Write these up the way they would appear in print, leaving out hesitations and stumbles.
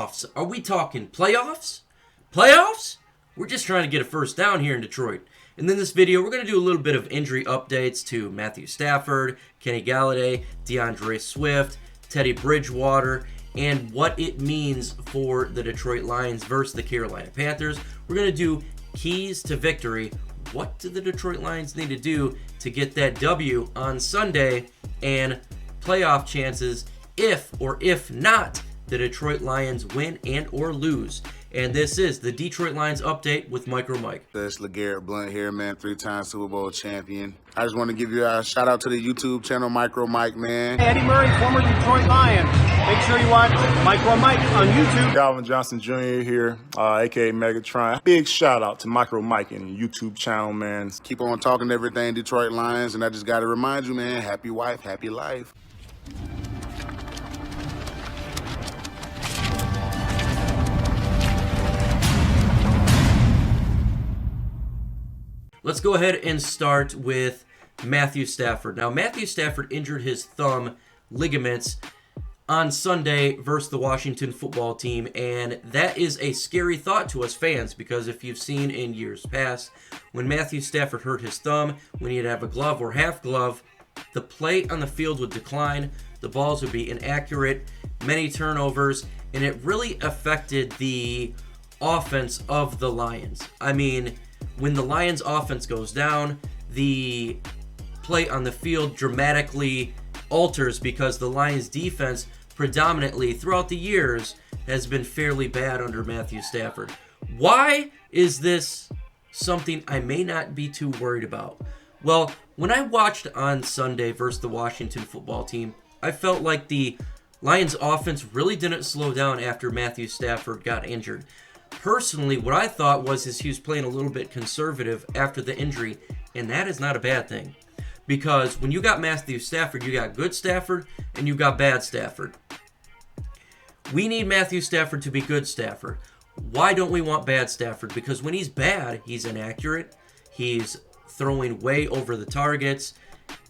Playoffs? Are we talking playoffs? Playoffs? We're just trying to get a first down here in Detroit. And in this video, we're going to do a little bit of injury updates to Matthew Stafford, Kenny Galladay, Deandre Swift, Teddy Bridgewater, and what it means for the Detroit Lions versus the Carolina Panthers. We're going to do keys to victory. What do the Detroit Lions need to do to get that W on Sunday, and playoff chances if or if not the Detroit Lions win and or lose. And this is the Detroit Lions update with Micro Mike. It's LeGarrette Blount here, man, 3-time Super Bowl champion. I just want to give you a shout out to the YouTube channel, Micro Mike, man. Eddie Murray, former Detroit Lion. Make sure you watch Micro Mike on YouTube. Calvin Johnson Jr. here, a.k.a. Megatron. Big shout out to Micro Mike and the YouTube channel, man. Keep on talking everything Detroit Lions, and I just got to remind you, man, happy wife, happy life. Let's go ahead and start with Matthew Stafford. Now, Matthew Stafford injured his thumb ligaments on Sunday versus the Washington football team, and that is a scary thought to us fans because if you've seen in years past, when Matthew Stafford hurt his thumb, when he'd have a glove or half glove, the play on the field would decline, the balls would be inaccurate, many turnovers, and it really affected the offense of the Lions. I mean, when the Lions offense goes down, the play on the field dramatically alters because the Lions defense predominantly throughout the years has been fairly bad under Matthew Stafford. Why is this something I may not be too worried about? Well, when I watched on Sunday versus the Washington football team, I felt like the Lions offense really didn't slow down after Matthew Stafford got injured. Personally, what I thought was he was playing a little bit conservative after the injury, and that is not a bad thing. Because when you got Matthew Stafford, you got good Stafford, and you got bad Stafford. We need Matthew Stafford to be good Stafford. Why don't we want bad Stafford? Because when he's bad, he's inaccurate, he's throwing way over the targets,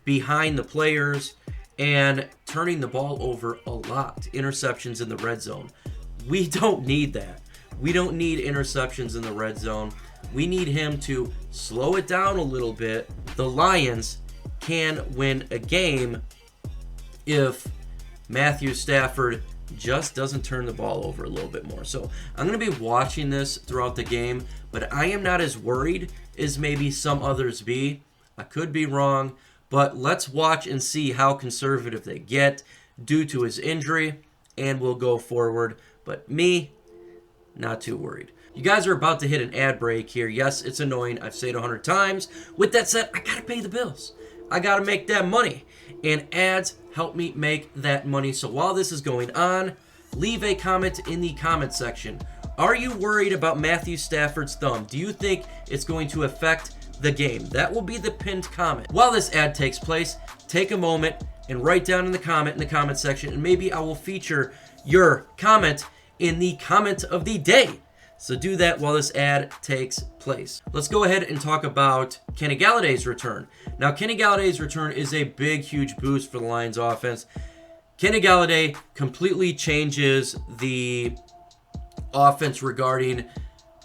behind the players, and turning the ball over a lot. Interceptions in the red zone. We don't need that. We don't need interceptions in the red zone. We need him to slow it down a little bit. The Lions can win a game if Matthew Stafford just doesn't turn the ball over a little bit more. So I'm going to be watching this throughout the game, but I am not as worried as maybe some others be. I could be wrong, but let's watch and see how conservative they get due to his injury, and we'll go forward. But me, not too worried. You guys are about to hit an ad break here. Yes, it's annoying. I've said it 100 times. With that said, I gotta pay the bills. I gotta make that money. And ads help me make that money. So while this is going on, leave a comment in the comment section. Are you worried about Matthew Stafford's thumb? Do you think it's going to affect the game? That will be the pinned comment. While this ad takes place, take a moment and write down in the comment section, and maybe I will feature your comment in the comment of the day. So do that while this ad takes place. Let's go ahead and talk about Kenny Galladay's return. Now, Kenny Galladay's return is a big, huge boost for the Lions offense. Kenny Galladay completely changes the offense regarding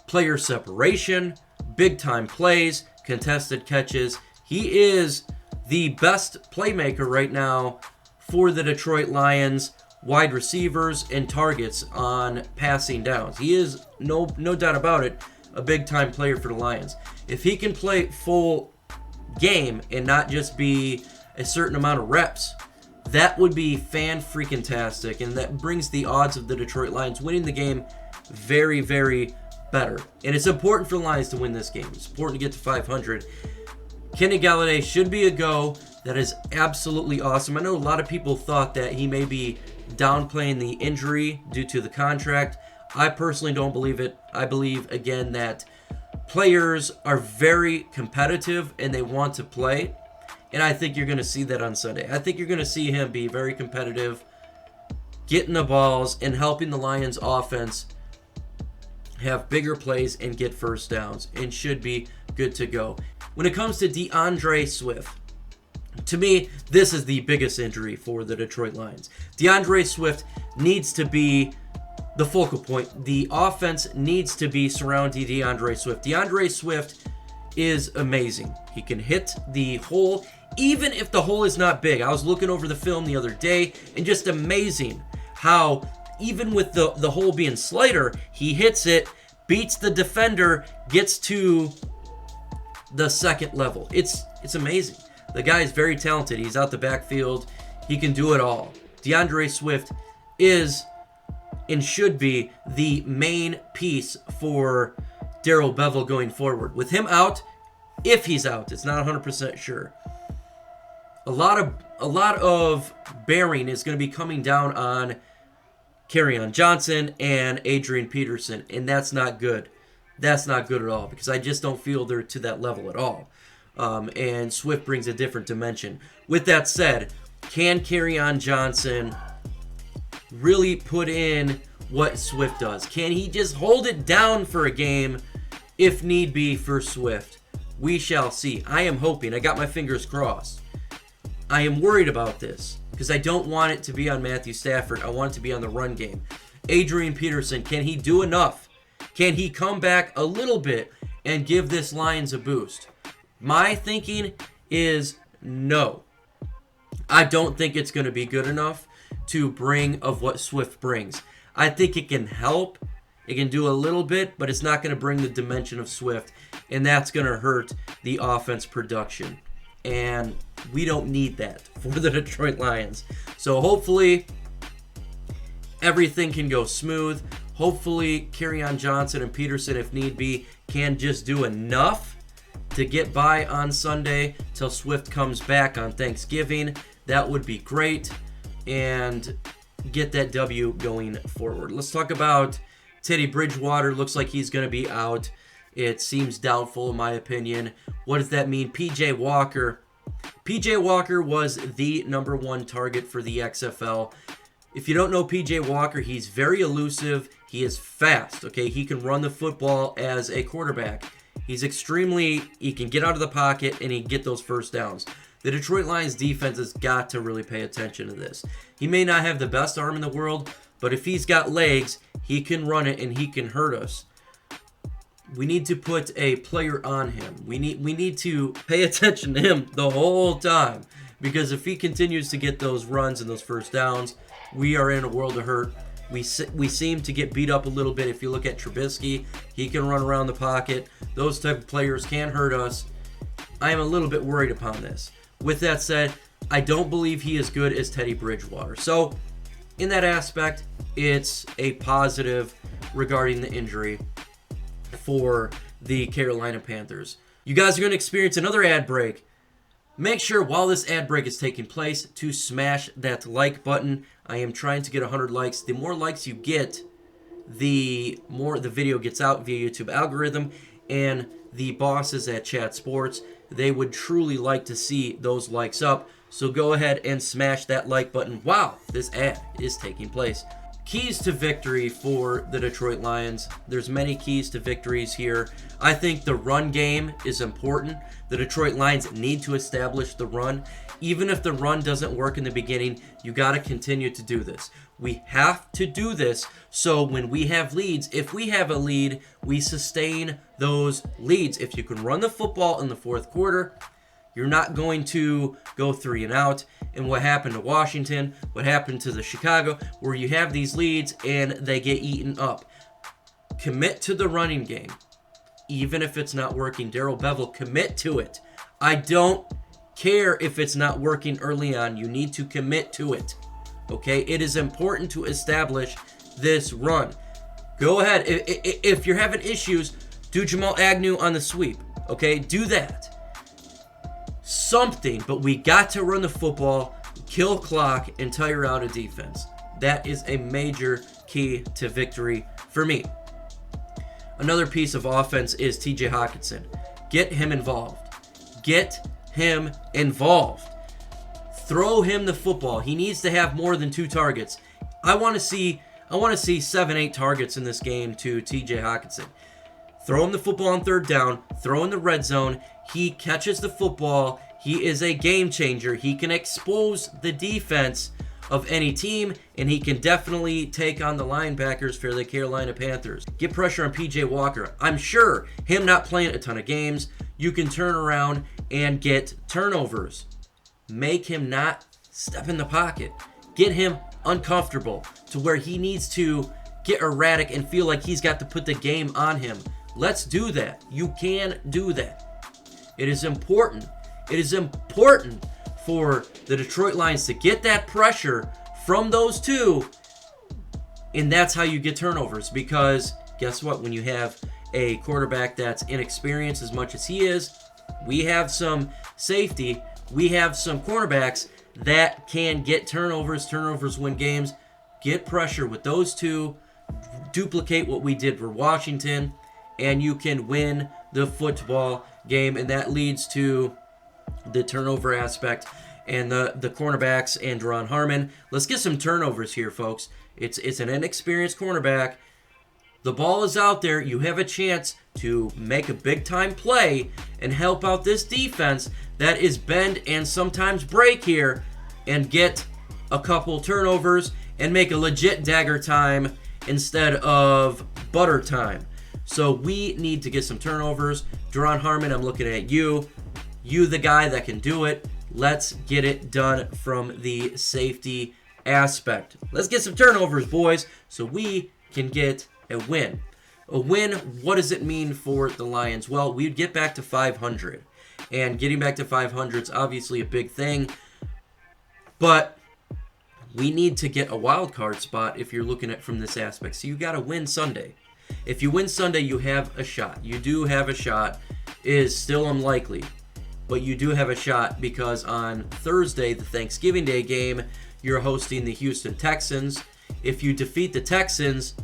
player separation, big-time plays, contested catches. He is the best playmaker right now for the Detroit Lions, wide receivers and targets on passing downs. He is, no doubt about it, a big-time player for the Lions. If he can play full game and not just be a certain amount of reps, that would be fan-freaking-tastic, and that brings the odds of the Detroit Lions winning the game very, very better. And it's important for the Lions to win this game. It's important to get to 500. Kenny Galladay should be a go. That is absolutely awesome. I know a lot of people thought that he may be downplaying the injury due to the contract. I personally don't believe it. I believe, again, that players are very competitive and they want to play. And I think you're going to see that on Sunday. I think you're going to see him be very competitive, getting the balls and helping the Lions offense have bigger plays and get first downs, and should be good to go. When it comes to Deandre Swift, to me, this is the biggest injury for the Detroit Lions. Deandre Swift needs to be the focal point. The offense needs to be surrounding Deandre Swift. Deandre Swift is amazing. He can hit the hole, even if the hole is not big. I was looking over the film the other day, and just amazing how, even with the hole being slighter, he hits it, beats the defender, gets to the second level. It's amazing. The guy is very talented. He's out the backfield. He can do it all. Deandre Swift is and should be the main piece for Darrell Bevell going forward. With him out, if he's out, it's not 100% sure. A lot of bearing is going to be coming down on Kerryon Johnson and Adrian Peterson, and that's not good. That's not good at all, because I just don't feel they're to that level at all. And Swift brings a different dimension. With that said, can Kerryon Johnson really put in what Swift does? Can he just hold it down for a game if need be for Swift? We shall see. I am hoping. I got my fingers crossed. I am worried about this because I don't want it to be on Matthew Stafford. I want it to be on the run game. Adrian Peterson, can he do enough? Can he come back a little bit and give this Lions a boost? My thinking is no. I don't think it's going to be good enough to bring of what Swift brings. I think it can help. It can do a little bit, but it's not going to bring the dimension of Swift, and that's going to hurt the offense production. And we don't need that for the Detroit Lions. So hopefully everything can go smooth. Hopefully Kerryon Johnson and Peterson, if need be, can just do enough to get by on Sunday till Swift comes back on Thanksgiving. That would be great, and get that W going forward. Let's talk about Teddy Bridgewater. Looks like he's going to be out. It seems doubtful in my opinion. What does that mean? PJ Walker. PJ Walker was the number one target for the XFL. If you don't know PJ Walker, he's very elusive. He is fast, okay? He can run the football as a quarterback. He can get out of the pocket and he can get those first downs. The Detroit Lions defense has got to really pay attention to this. He may not have the best arm in the world, but if he's got legs, he can run it and he can hurt us. We need to put a player on him. We need to pay attention to him the whole time, because if he continues to get those runs and those first downs, we are in a world of hurt. We seem to get beat up a little bit. If you look at Trubisky, he can run around the pocket. Those type of players can hurt us. I am a little bit worried upon this. With that said, I don't believe he is good as Teddy Bridgewater. So, in that aspect, it's a positive regarding the injury for the Carolina Panthers. You guys are going to experience another ad break. Make sure while this ad break is taking place to smash that like button. I am trying to get 100 likes. The more likes you get, the more the video gets out via YouTube algorithm, and the bosses at Chat Sports, they would truly like to see those likes up. So go ahead and smash that like button while this ad is taking place. Keys to victory for the Detroit Lions. There's many keys to victories here. I think the run game is important. The Detroit Lions need to establish the run. Even if the run doesn't work in the beginning, you got to continue to do this. We have to do this so when we have leads, if we have a lead, we sustain those leads. If you can run the football in the fourth quarter, you're not going to go 3 and out. And what happened to Washington, what happened to the Chicago, where you have these leads and they get eaten up. Commit to the running game. Even if it's not working, Darrell Bevell, commit to it. I don't care if it's not working early on. You need to commit to it. Okay? It is important to establish this run. Go ahead. If you're having issues, do Jamal Agnew on the sweep. Okay? Do that. Something, but we got to run the football, kill clock, and tire out a defense. That is a major key to victory for me. Another piece of offense is TJ Hockenson. Get him involved. Get him involved. Throw him the football. He needs to have more than 2 targets. I want to see 7-8 targets in this game to TJ Hockenson. Throw him the football on third down. Throw in the red zone. He catches the football. He is a game changer. He can expose the defense of any team, and he can definitely take on the linebackers for the Carolina Panthers. Get pressure on P.J. Walker. I'm sure him not playing a ton of games, you can turn around and get turnovers. Make him not step in the pocket. Get him uncomfortable to where he needs to get erratic and feel like he's got to put the game on him. Let's do that. You can do that. It is important. It is important for the Detroit Lions to get that pressure from those two, and that's how you get turnovers. Because guess what? When you have a quarterback that's inexperienced as much as he is, we have some safety, we have some cornerbacks that can get turnovers. Turnovers win games. Get pressure with those two. Duplicate what we did for Washington, and you can win the football game. And that leads to the turnover aspect and the cornerbacks and Deron Harmon. Let's get some turnovers here, folks. It's an inexperienced cornerback. The ball is out there. You have a chance to make a big-time play and help out this defense that is bend and sometimes break here, and get a couple turnovers and make a legit dagger time instead of butter time. So we need to get some turnovers. Deron Harmon, I'm looking at you. You the guy that can do it. Let's get it done from the safety aspect. Let's get some turnovers, boys, so we can get a win. A win, what does it mean for the Lions? Well, we'd get back to 500. And getting back to 500 is obviously a big thing. But we need to get a wild card spot if you're looking at it from this aspect. So you got to win Sunday. If you win Sunday, you have a shot. You do have a shot. It is still unlikely, but you do have a shot because on Thursday, the Thanksgiving Day game, you're hosting the Houston Texans. If you defeat the Texans,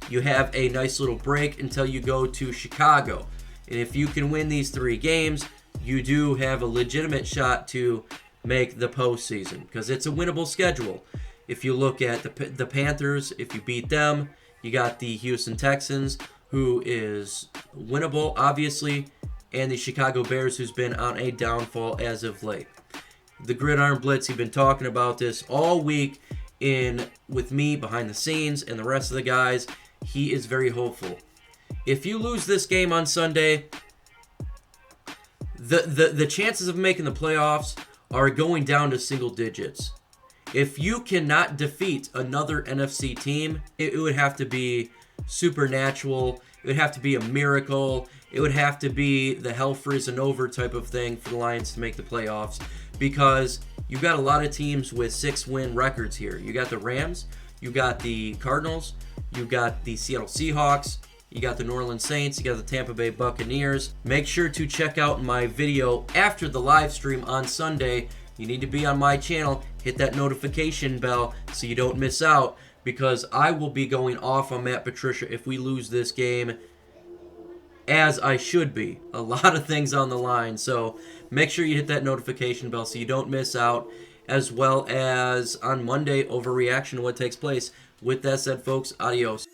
you have a nice little break until you go to Chicago. And if you can win these 3 games, you do have a legitimate shot to make the postseason because it's a winnable schedule. If you look at the Panthers, if you beat them, you got the Houston Texans, who is winnable, obviously, and the Chicago Bears, who's been on a downfall as of late. The Gridiron Blitz, you've been talking about this all week with me behind the scenes and the rest of the guys. He is very hopeful. If you lose this game on Sunday, the chances of making the playoffs are going down to single digits. If you cannot defeat another NFC team, it would have to be supernatural. It would have to be a miracle. It would have to be the hell freezing over type of thing for the Lions to make the playoffs, because you've got a lot of teams with 6-win records here. You got the Rams, you got the Cardinals, you got the Seattle Seahawks, you got the New Orleans Saints, you got the Tampa Bay Buccaneers. Make sure to check out my video after the live stream on Sunday. You need to be on my channel. Hit that notification bell so you don't miss out, because I will be going off on Matt Patricia if we lose this game, as I should be. A lot of things on the line, so make sure you hit that notification bell so you don't miss out, as well as on Monday, overreaction to what takes place. With that said, folks, adios.